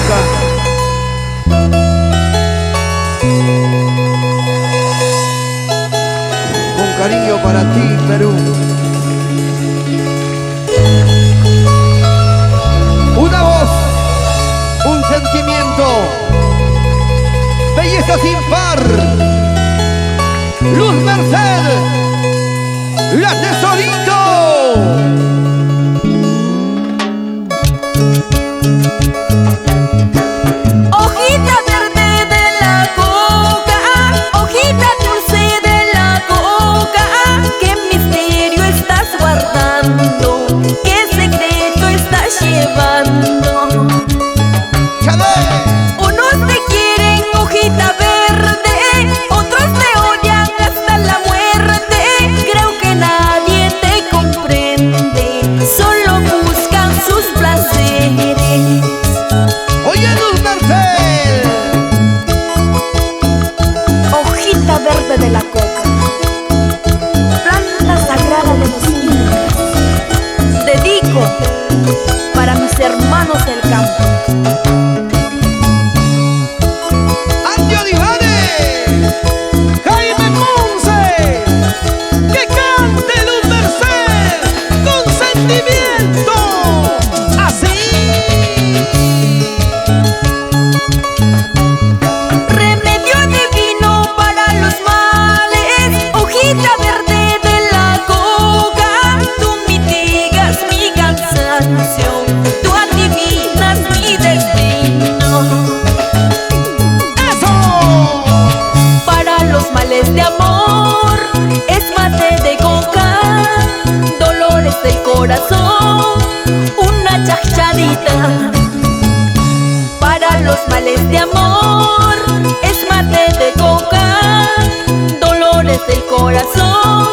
coca. Con cariño para ti, Perú. Una voz, un sentimiento, belleza sin par. Luz Merced, la Tesorito. Hojita verde de la coca, hojita dulce de la coca, ¿qué misterio estás guardando? ¿Qué secreto estás llevando? Unos te quieren hojita verde, otros te odian hasta la muerte. Creo que nadie te comprende, solo buscan sus placeres. Oye, Luz Merced, Hojita verde de la coca, planta sagrada de los incas, dedico para mis hermanos del campo. Andio Divane, Jaime Ponce, que cante Luz Merced con sentimiento. Así. Remedio divino para los males, hojita verde de la coca. Tú mitigas mi cansancio, tú adivinas mi destino. ¡Eso! Para los males de amor, es mate de coca. Dolores del corazón, una chachadita. Para los males de amor, es mate de coca. Dolores del corazón,